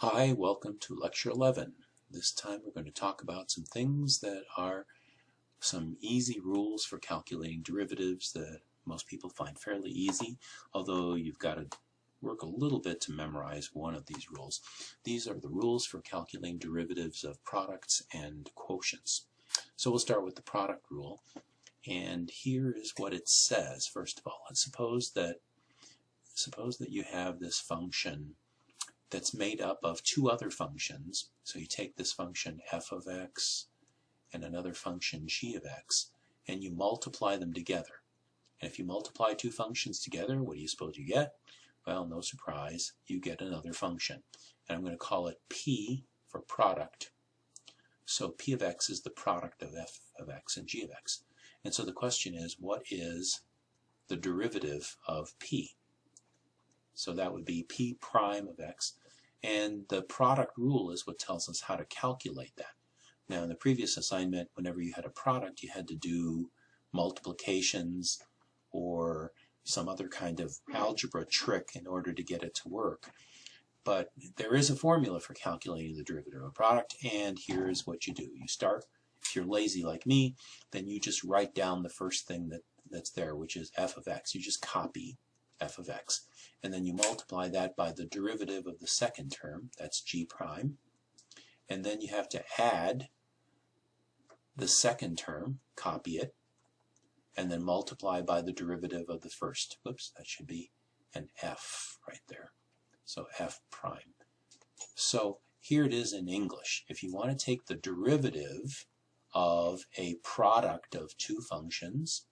Hi, welcome to Lecture 11. This time we're going to talk about some things that are some easy rules for calculating derivatives that most people find fairly easy, although you've got to work a little bit to memorize one of these rules. These are the rules for calculating derivatives of products and quotients. So we'll start with the product rule, and here is what it says. First of all, let's suppose that you have this function that's made up of two other functions. So you take this function f of x and another function g of x, and you multiply them together. And if you multiply two functions together, what do you suppose you get? Well, no surprise, you get another function. And I'm going to call it p for product. So p of x is the product of f of x and g of x. And so the question is, what is the derivative of p? So that would be p prime of x. And the product rule is what tells us how to calculate that. Now, in the previous assignment, whenever you had a product, you had to do multiplications or some other kind of algebra trick in order to get it to work. But there is a formula for calculating the derivative of a product, and here's what you do. You start, if you're lazy like me, then you just write down the first thing that's there, which is f of x. You just copy f of x. And then you multiply that by the derivative of the second term, that's g prime. And then you have to add the second term, copy it, and then multiply by the derivative of the first. Whoops, that should be an f right there. So f prime. So here it is in English. If you want to take the derivative of a product of two functions,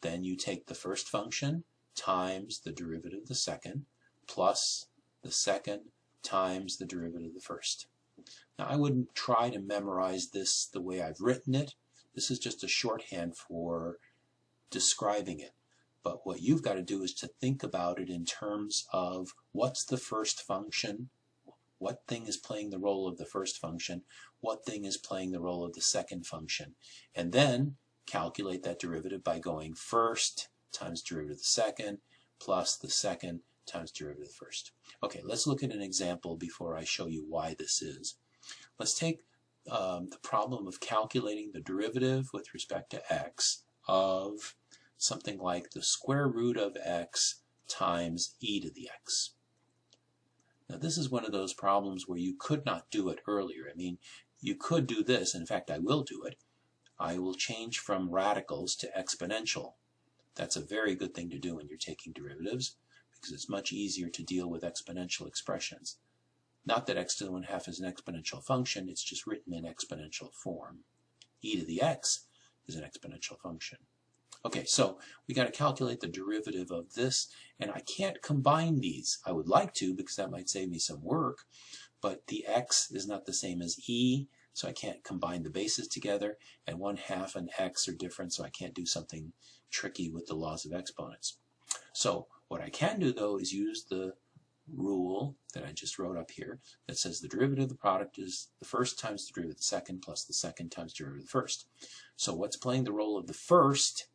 then you take the first function times the derivative of the second, plus the second times the derivative of the first. Now, I wouldn't try to memorize this the way I've written it. This is just a shorthand for describing it. But what you've got to do is to think about it in terms of what's the first function, what thing is playing the role of the first function, what thing is playing the role of the second function, and then calculate that derivative by going first times derivative of the second, plus the second times derivative of the first. Okay, let's look at an example before I show you why this is. Let's take the problem of calculating the derivative with respect to x of something like the square root of x times e to the x. Now, this is one of those problems where you could not do it earlier. I mean, you could do this. In fact, I will do it. I will change from radicals to exponential. That's a very good thing to do when you're taking derivatives, because it's much easier to deal with exponential expressions. Not that x to the 1/2 is an exponential function, it's just written in exponential form. E to the x is an exponential function. Okay, so we got to calculate the derivative of this, and I can't combine these. I would like to, because that might save me some work, but the x is not the same as e, so I can't combine the bases together, and 1/2 and x are different, so I can't do something tricky with the laws of exponents. So what I can do, though, is use the rule that I just wrote up here that says the derivative of the product is the first times the derivative of the second plus the second times the derivative of the first. So what's playing the role of the first,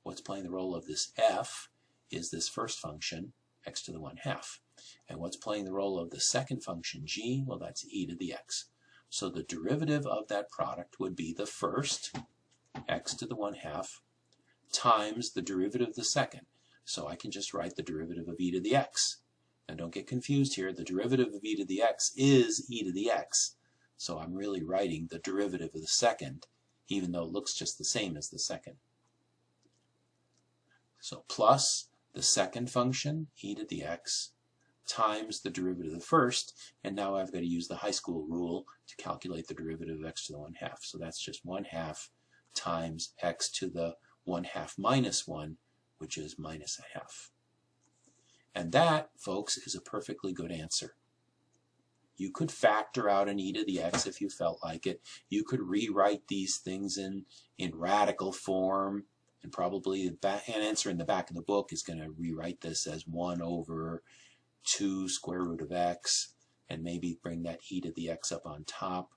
what's playing the role of this f, is this first function, x to the 1/2. And what's playing the role of the second function, g, well, that's e to the x. So the derivative of that product would be the first, x to the 1/2, times the derivative of the second. So I can just write the derivative of e to the x. Now don't get confused here. The derivative of e to the x is e to the x. So I'm really writing the derivative of the second, even though it looks just the same as the second. So plus the second function, e to the x, times the derivative of the first, and now I've got to use the high school rule to calculate the derivative of x to the 1/2. So that's just 1/2 times x to the 1/2 minus 1, which is minus 1/2. And that, folks, is a perfectly good answer. You could factor out an e to the x if you felt like it. You could rewrite these things in radical form, and probably an answer in the back of the book is going to rewrite this as 1/2 square root of x, and maybe bring that e to the x up on top.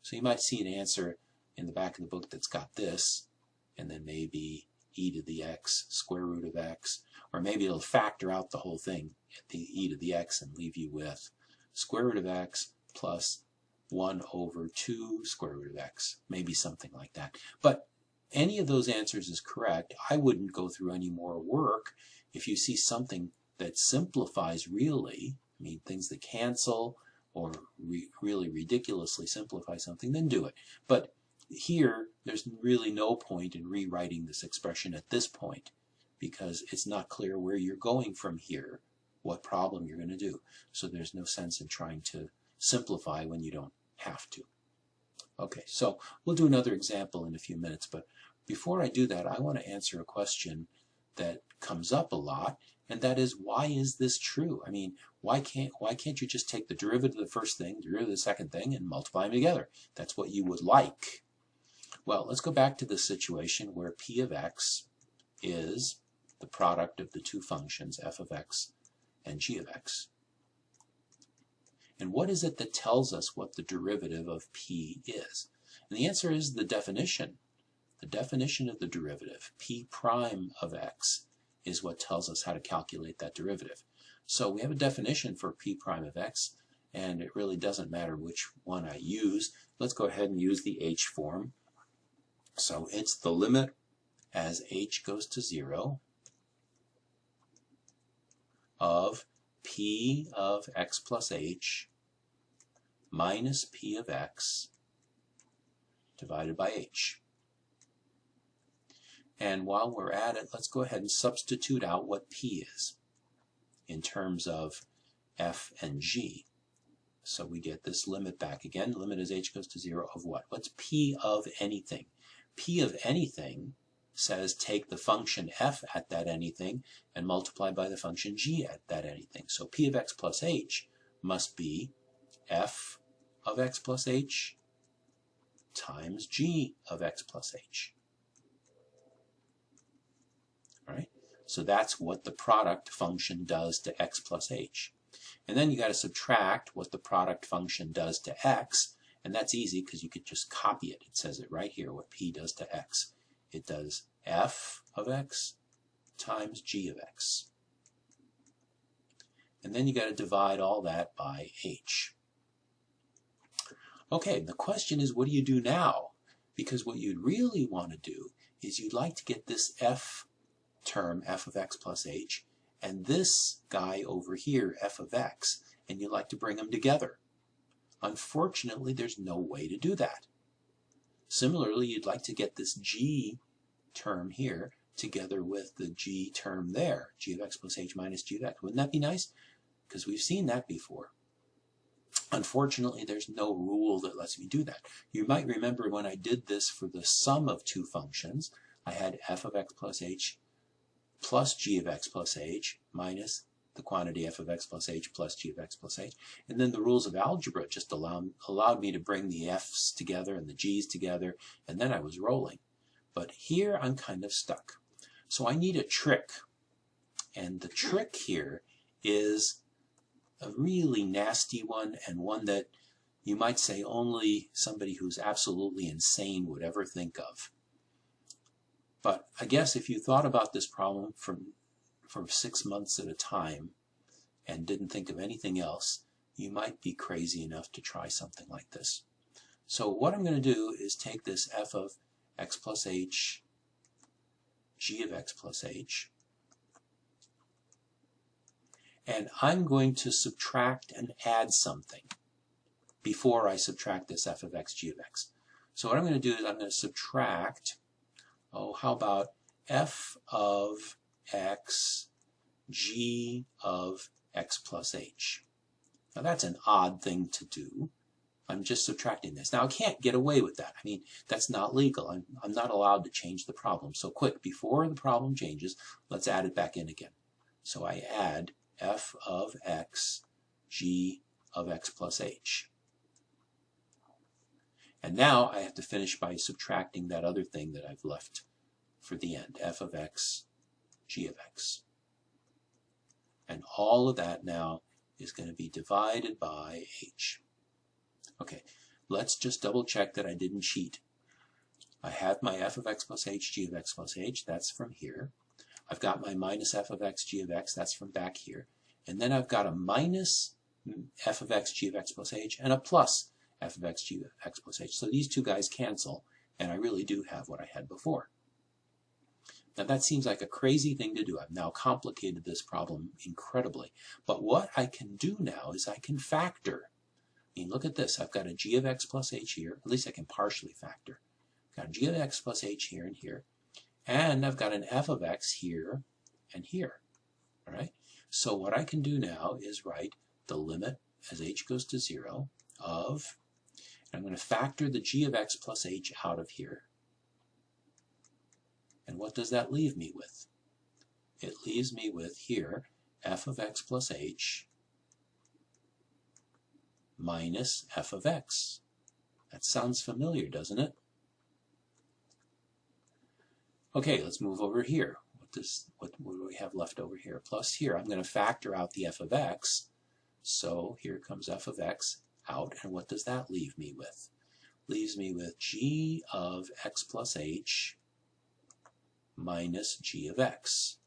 So you might see an answer in the back of the book that's got this, and then maybe e to the x, square root of x, or maybe it'll factor out the whole thing at the e to the x and leave you with square root of x plus 1 over 2 square root of x, maybe something like that. But any of those answers is correct. I wouldn't go through any more work. If you see something that simplifies really, I mean things that cancel or really ridiculously simplify something, then do it. But here, there's really no point in rewriting this expression at this point because it's not clear where you're going from here, what problem you're going to do. So there's no sense in trying to simplify when you don't have to. Okay, so we'll do another example in a few minutes, but before I do that, I want to answer a question that comes up a lot, and that is, why is this true? I mean, why can't you just take the derivative of the first thing, derivative of the second thing, and multiply them together? That's what you would like. Well, let's go back to the situation where p of x is the product of the two functions, f of x and g of x. And what is it that tells us what the derivative of p is? And the answer is the definition. The definition of the derivative, p prime of x, is what tells us how to calculate that derivative. So we have a definition for p prime of x, and it really doesn't matter which one I use. Let's go ahead and use the h form. So it's the limit as h goes to 0 of p of x plus h minus p of x divided by h. And while we're at it, let's go ahead and substitute out what p is in terms of f and g. So we get this limit back again. Limit as h goes to 0 of what? What's p of anything? P of anything says take the function f at that anything and multiply by the function g at that anything. So p of x plus h must be f of x plus h times g of x plus h. All right? So that's what the product function does to x plus h. And then you got to subtract what the product function does to x, and that's easy because you could just copy it. It says it right here what p does to x. It does f of x times g of x. And then you got to divide all that by h. Okay, the question is, what do you do now? Because what you'd really want to do is you'd like to get this f term, f of x plus h, and this guy over here, f of x, and you'd like to bring them together. Unfortunately, there's no way to do that. Similarly, you'd like to get this g term here together with the g term there, g of x plus h minus g of x. Wouldn't that be nice? Because we've seen that before. Unfortunately, there's no rule that lets me do that. You might remember when I did this for the sum of two functions, I had f of x plus h plus g of x plus h minus the quantity f of x plus h plus g of x plus h. And then the rules of algebra just allowed me to bring the f's together and the g's together, and then I was rolling. But here I'm kind of stuck. So I need a trick. And the trick here is a really nasty one, and one that you might say only somebody who's absolutely insane would ever think of. But I guess if you thought about this problem for 6 months at a time and didn't think of anything else, you might be crazy enough to try something like this. So what I'm going to do is take this f of x plus h, g of x plus h, and I'm going to subtract and add something before I subtract this f of x, g of x. So what I'm going to do is I'm going to subtract, how about f of x, g of x plus h. Now that's an odd thing to do. I'm just subtracting this. Now I can't get away with that. I mean, that's not legal. I'm not allowed to change the problem. So quick, before the problem changes, let's add it back in again. So I add f of x, g of x plus h. And now I have to finish by subtracting that other thing that I've left for the end, f of x, g of x. And all of that now is going to be divided by h. Okay, let's just double check that I didn't cheat. I have my f of x plus h, g of x plus h, that's from here. I've got my minus f of x, g of x, that's from back here. And then I've got a minus f of x g of x plus h, and a plus f of x g of x plus h. So these two guys cancel, and I really do have what I had before. Now that seems like a crazy thing to do. I've now complicated this problem incredibly. But what I can do now is I can factor. I mean, look at this. I've got a g of x plus h here. At least I can partially factor. I've got a g of x plus h here and here. And I've got an f of x here and here. All right? So what I can do now is write the limit as h goes to 0 of, and I'm going to factor the g of x plus h out of here. And what does that leave me with? It leaves me with here f of x plus h minus f of x. That sounds familiar, doesn't it? Okay, let's move over here. What do we have left over here? Plus here, I'm going to factor out the f of x. So here comes f of x out, and what does that leave me with? Leaves me with g of x plus h minus g of x.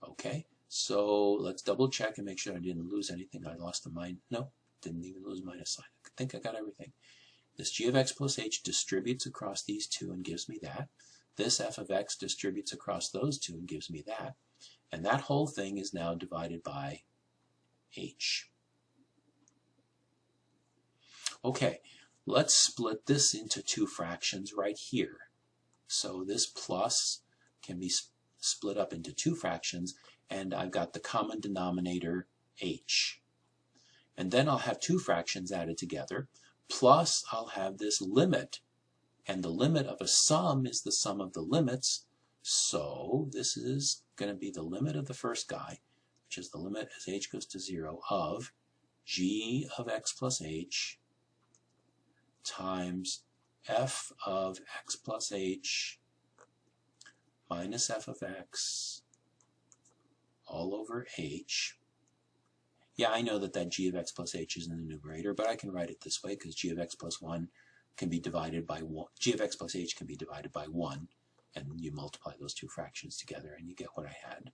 Okay, so let's double check and make sure I didn't lose anything. I lost the minus. No, didn't even lose minus sign. I think I got everything. This g of x plus h distributes across these two and gives me that. This f of x distributes across those two and gives me that. And that whole thing is now divided by h. Okay, let's split this into two fractions right here. So this plus can be split up into two fractions, and I've got the common denominator h. And then I'll have two fractions added together, plus I'll have this limit. And the limit of a sum is the sum of the limits. So this is going to be the limit of the first guy, which is the limit as h goes to 0 of g of x plus h times f of x plus h minus f of x all over h. Yeah, I know that that g of x plus h is in the numerator, but I can write it this way because g of x plus 1 can be divided by 1. G of x plus h can be divided by 1, and you multiply those two fractions together and you get what I had.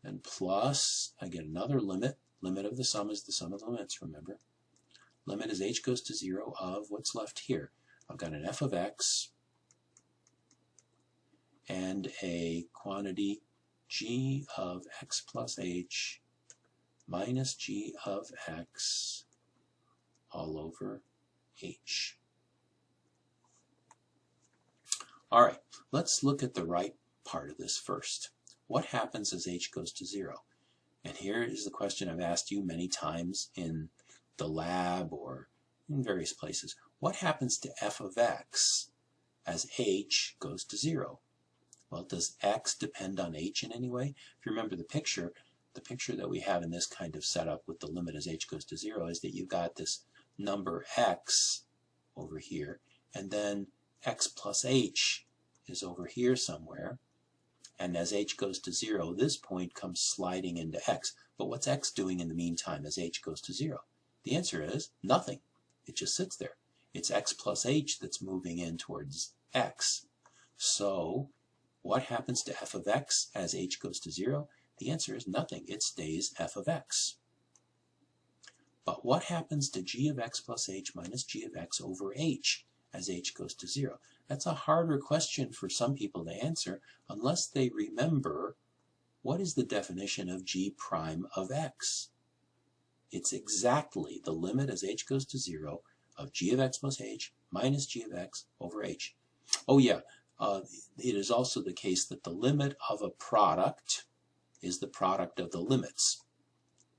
And plus, I get another limit. Limit of the sum is the sum of the limits, remember. Limit as h goes to 0 of what's left here. I've got an f of x and a quantity g of x plus h minus g of x all over h. All right, let's look at the right part of this first. What happens as h goes to 0? And here is the question I've asked you many times in the lab or in various places. What happens to f of x as h goes to 0? Well, does x depend on h in any way? If you remember the picture that we have in this kind of setup with the limit as h goes to 0 is that you've got this number x over here, and then x plus h is over here somewhere, and as h goes to 0, this point comes sliding into x. But what's x doing in the meantime as h goes to 0? The answer is nothing. It just sits there. It's x plus h that's moving in towards x. So what happens to f of x as h goes to 0? The answer is nothing. It stays f of x. But what happens to g of x plus h minus g of x over h as h goes to 0? That's a harder question for some people to answer unless they remember what is the definition of g prime of x. It's exactly the limit as h goes to 0 of g of x plus h minus g of x over h. Oh yeah, it is also the case that the limit of a product is the product of the limits.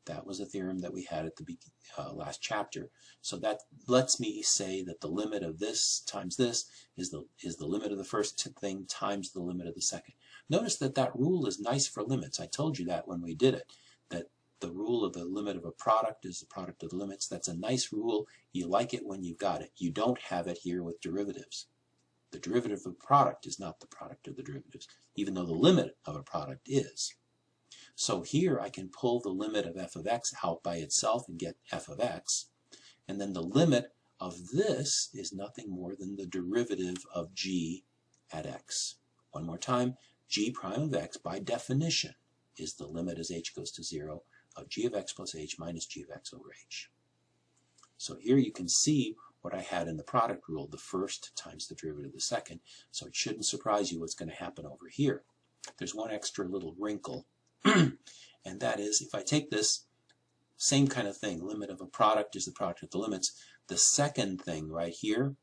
That was a theorem that we had at the last chapter. So that lets me say that the limit of this times this is the limit of the first thing times the limit of the second. Notice that that rule is nice for limits. I told you that when we did it, that the rule of the limit of a product is the product of the limits. That's a nice rule. You like it when you've got it. You don't have it here with derivatives. The derivative of a product is not the product of the derivatives, even though the limit of a product is. So here I can pull the limit of f of x out by itself and get f of x. And then the limit of this is nothing more than the derivative of g at x. One more time, g prime of x by definition is the limit as h goes to 0 of g of x plus h minus g of x over h. So here you can see what I had in the product rule, the first times the derivative of the second, so it shouldn't surprise you what's going to happen over here. There's one extra little wrinkle, and that is if I take this same kind of thing, limit of a product is the product of the limits, the second thing right here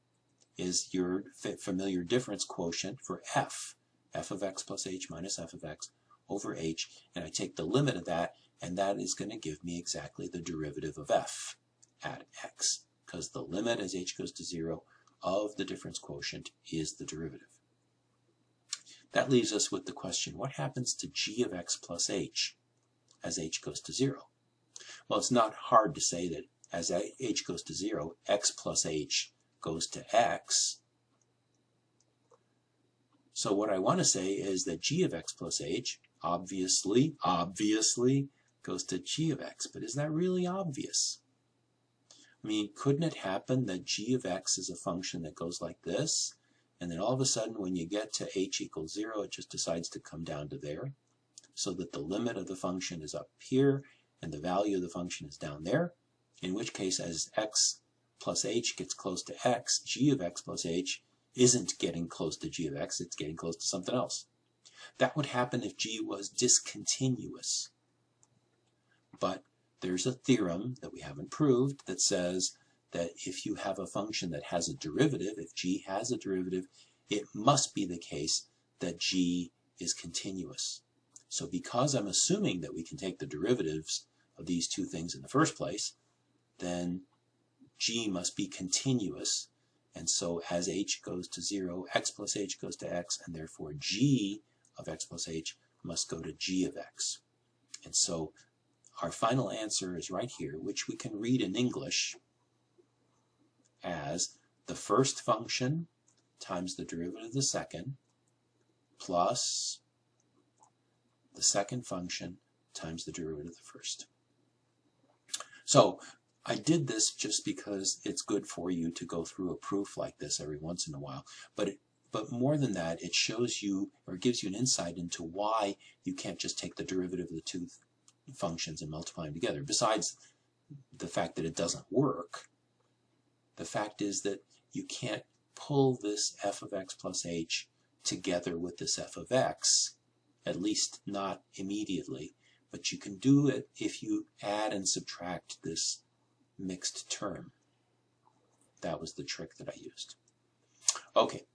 is your familiar difference quotient for f of x plus h minus f of x over h, and I take the limit of that, and that is going to give me exactly the derivative of f at x, because the limit as h goes to 0 of the difference quotient is the derivative. That leaves us with the question, what happens to g of x plus h as h goes to 0? Well, it's not hard to say that as h goes to 0, x plus h goes to x. So what I want to say is that g of x plus h obviously goes to g of x. But is that really obvious? I mean, couldn't it happen that g of x is a function that goes like this, and then all of a sudden when you get to h equals 0, it just decides to come down to there, so that the limit of the function is up here and the value of the function is down there, in which case as x plus h gets close to x, g of x plus h isn't getting close to g of x, it's getting close to something else. That would happen if g was discontinuous. But there's a theorem that we haven't proved that says that if you have a function that has a derivative, if g has a derivative, it must be the case that g is continuous. So because I'm assuming that we can take the derivatives of these two things in the first place, then g must be continuous. And so as h goes to 0, x plus h goes to x, and therefore g of x plus h must go to g of x. And so our final answer is right here, which we can read in English as the first function times the derivative of the second plus the second function times the derivative of the first. So I did this just because it's good for you to go through a proof like this every once in a while. But more than that, it shows you or gives you an insight into why you can't just take the derivative of the two functions and multiply them together. Besides the fact that it doesn't work, the fact is that you can't pull this f of x plus h together with this f of x, at least not immediately. But you can do it if you add and subtract this mixed term. That was the trick that I used. Okay,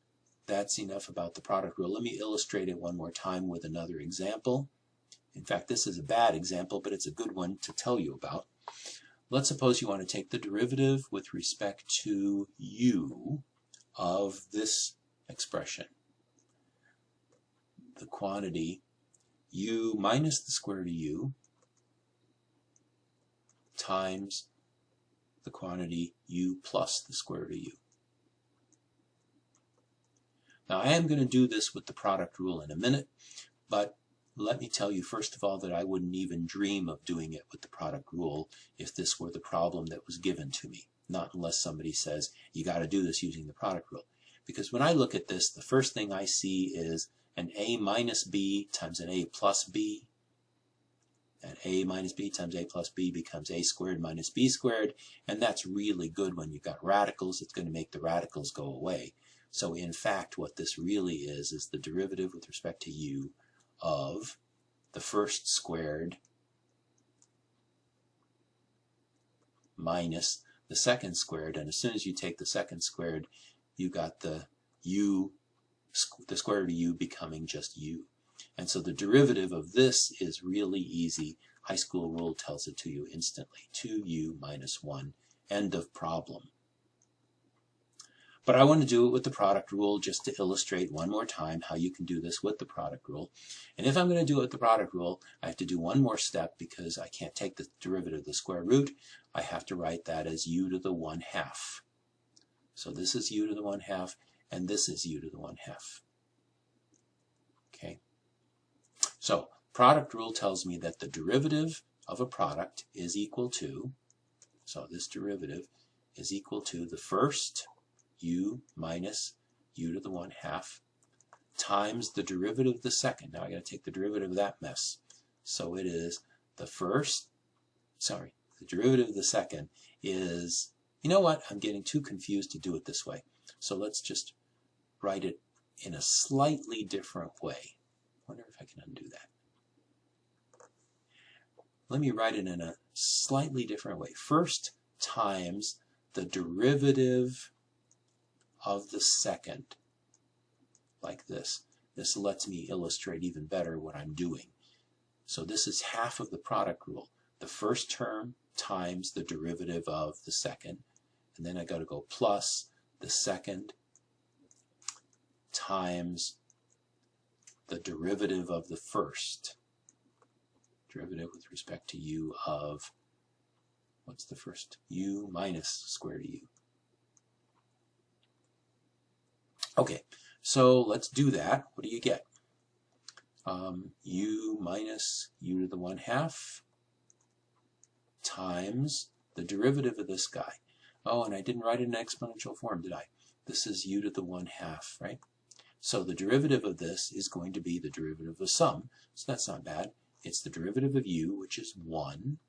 that's enough about the product rule. Let me illustrate it one more time with another example. In fact, this is a bad example, but it's a good one to tell you about. Let's suppose you want to take the derivative with respect to u of this expression. The quantity u minus the square root of u times the quantity u plus the square root of u. Now I am going to do this with the product rule in a minute, but let me tell you first of all that I wouldn't even dream of doing it with the product rule if this were the problem that was given to me. Not unless somebody says, you got to do this using the product rule. Because when I look at this, the first thing I see is an a minus b times an a plus b. And a minus b times a plus b becomes a squared minus b squared. And that's really good when you've got radicals. It's going to make the radicals go away. So in fact, what this really is the derivative with respect to u of the first squared minus the second squared. And as soon as you take the second squared, you got the u, the square root of u becoming just u. And so the derivative of this is really easy. High school rule tells it to you instantly. 2u minus 1. End of problem. But I want to do it with the product rule just to illustrate one more time how you can do this with the product rule. And if I'm going to do it with the product rule, I have to do one more step because I can't take the derivative of the square root. I have to write that as u to the 1/2. So this is u to the 1/2, and this is u to the 1/2. Okay. So product rule tells me that the derivative of a product is equal to, so this derivative is equal to the first u minus u to the 1/2 times the derivative of the second. Now I got to take the derivative of that mess. So it is the derivative of the second is, you know what, I'm getting too confused to do it this way. So let's just write it in a slightly different way. I wonder if I can undo that. Let me write it in a slightly different way. First times the derivative of the second, like this. This lets me illustrate even better what I'm doing. So this is half of the product rule. The first term times the derivative of the second, and then I got to go plus the second times the derivative of the first. Derivative with respect to u of, what's the first? U minus square root of u. Okay, so let's do that. What do you get? U minus u to the 1/2 times the derivative of this guy. Oh, and I didn't write it in exponential form, did I? This is u to the 1/2, right? So the derivative of this is going to be the derivative of sum, so that's not bad. It's the derivative of u, which is 1,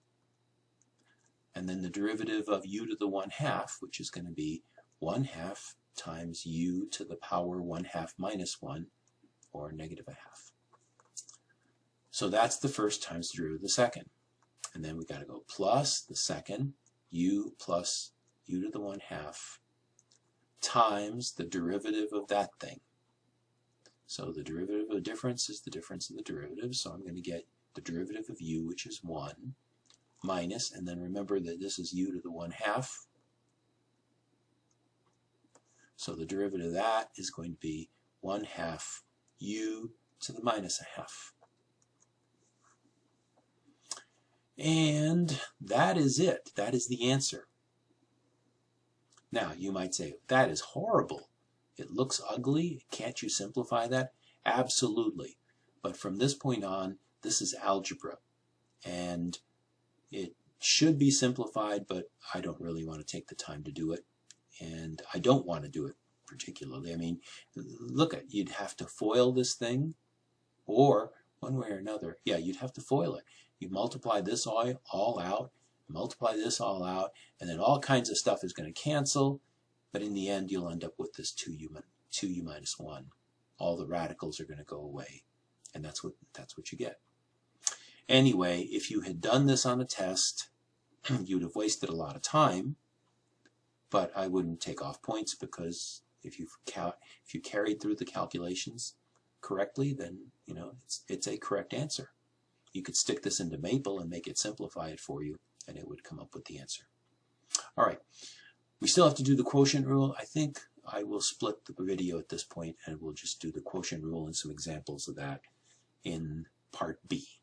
and then the derivative of u to the 1/2, which is going to be 1/2 times u to the power 1/2 minus 1, or negative 1/2. So that's the first times the derivative of the second. And then we got to go plus the second, u plus u to the 1/2, times the derivative of that thing. So the derivative of the difference is the difference of the derivative, so I'm going to get the derivative of u, which is 1, minus, and then remember that this is u to the 1/2. So the derivative of that is going to be 1/2 u to the minus 1/2. And that is it. That is the answer. Now, you might say, that is horrible. It looks ugly. Can't you simplify that? Absolutely. But from this point on, this is algebra. And it should be simplified, but I don't really want to take the time to do it. And I don't want to do it particularly. I mean, look at, you'd have to FOIL this thing, or one way or another, yeah, you'd have to FOIL it. You multiply this all out, multiply this all out, and then all kinds of stuff is going to cancel, but in the end you'll end up with this 2u minus 1. All the radicals are going to go away, and that's what you get. Anyway, if you had done this on a test, you'd have wasted a lot of time, but I wouldn't take off points, because if you carried through the calculations correctly, then you know it's a correct answer. You could stick this into Maple and make it simplify it for you, and it would come up with the answer. All right, we still have to do the quotient rule. I think I will split the video at this point, and we'll just do the quotient rule and some examples of that in part B.